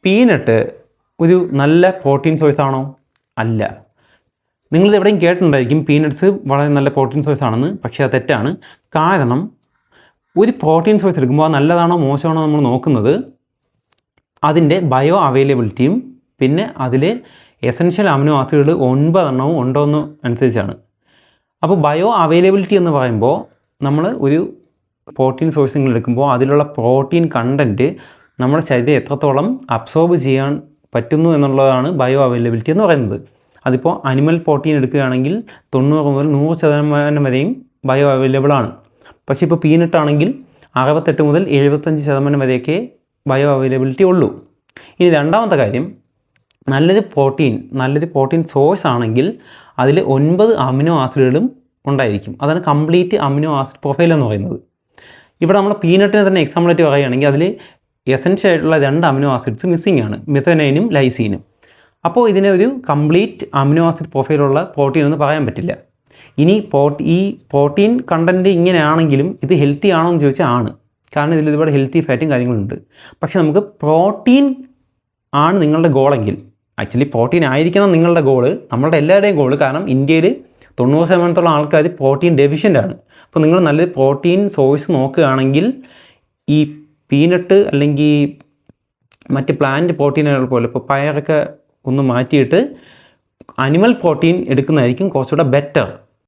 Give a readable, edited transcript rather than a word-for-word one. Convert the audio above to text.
Peanut ഒരു നല്ല protein source ആണോ? അല്ല. നിങ്ങളിത് എവിടെയും കേട്ടിട്ടുണ്ടായിരിക്കും പീനട്ട്സ് വളരെ നല്ല പ്രോട്ടീൻ സോഴ്സ് ആണെന്ന്. പക്ഷേ അത് തെറ്റാണ്. കാരണം ഒരു പ്രോട്ടീൻ സോഴ്സ് എടുക്കുമ്പോൾ അത് നല്ലതാണോ മോശമാണോ നമ്മൾ നോക്കുന്നത് അതിൻ്റെ ബയോ അവൈലബിലിറ്റിയും പിന്നെ അതിൽ എസൻഷ്യൽ അമിനോ ആസിഡുകൾ 9 എണ്ണവും ഉണ്ടോ എന്ന് അനുസരിച്ചാണ്. അപ്പോൾ ബയോ അവൈലബിലിറ്റി എന്ന് പറയുമ്പോൾ നമ്മൾ ഒരു പ്രോട്ടീൻ സോഴ്സ് നിങ്ങൾ എടുക്കുമ്പോൾ അതിലുള്ള പ്രോട്ടീൻ കണ്ടൻറ്റ് നമ്മുടെ ശരീരം എത്രത്തോളം അബ്സോർബ് ചെയ്യാൻ പറ്റുന്നു എന്നുള്ളതാണ് ബയോ അവൈലബിലിറ്റി എന്ന് പറയുന്നത്. അതിപ്പോൾ അനിമൽ പ്രോട്ടീൻ എടുക്കുകയാണെങ്കിൽ 90 മുതൽ 100% വരെയും ബയോ അവൈലബിൾ ആണ്. പക്ഷേ ഇപ്പോൾ പീനട്ട് ആണെങ്കിൽ 68 മുതൽ 75% വരെയൊക്കെ ബയോ അവൈലബിലിറ്റി ഉള്ളൂ. ഇനി രണ്ടാമത്തെ കാര്യം, നല്ലൊരു പ്രോട്ടീൻ സോഴ്സ് ആണെങ്കിൽ അതിൽ 9 അമിനോ ആസിഡുകളും ഉണ്ടായിരിക്കും. അതാണ് കംപ്ലീറ്റ് അമിനോ ആസിഡ് പ്രൊഫൈൽ എന്ന് പറയുന്നത്. ഇവിടെ നമ്മൾ പീനട്ടിനെ തന്നെ എക്സാമ്പിളായിട്ട് പറയുകയാണെങ്കിൽ അതിൽ എസൻഷ്യൽ ആയിട്ടുള്ള 2 അമിനോ ആസിഡ്സ് മിസ്സിംഗ് ആണ്, മെഥനൈനും ലൈസീനും. അപ്പോൾ ഇതിനെ ഒരു കംപ്ലീറ്റ് അമിനോ ആസിഡ് പ്രൊഫൈലുള്ള പ്രോട്ടീൻ എന്ന് പറയാൻ പറ്റില്ല. ഇനി ഈ പ്രോട്ടീൻ കണ്ടൻറ്റ് ഇങ്ങനെയാണെങ്കിലും ഇത് ഹെൽത്തി ആണോ എന്ന് ചോദിച്ചാൽ ആണ്. കാരണം ഇതിൽ ഒരുപാട് ഹെൽത്തി ഫാറ്റും കാര്യങ്ങളുണ്ട്. പക്ഷേ നമുക്ക് പ്രോട്ടീൻ ആണ് നിങ്ങളുടെ ഗോളെങ്കിൽ, ആക്ച്വലി പ്രോട്ടീൻ ആയിരിക്കണം നിങ്ങളുടെ ഗോള്, നമ്മളുടെ എല്ലാവരുടെയും ഗോള്. കാരണം ഇന്ത്യയിൽ 90% ആൾക്കാർ പ്രോട്ടീൻ ഡെഫിഷ്യൻ്റ് ആണ്. അപ്പോൾ നിങ്ങൾ നല്ലൊരു പ്രോട്ടീൻ സോഴ്സ് നോക്കുകയാണെങ്കിൽ ഈ പീനട്ട് അല്ലെങ്കിൽ മറ്റ് പ്ലാന്റ് പ്രോട്ടീനുകൾ പോലെ ഇപ്പോൾ പയറൊക്കെ ഒന്ന് മാറ്റിയിട്ട് അനിമൽ പ്രോട്ടീൻ എടുക്കുന്നതായിരിക്കും കുറച്ചുകൂടെ ബെറ്റർ.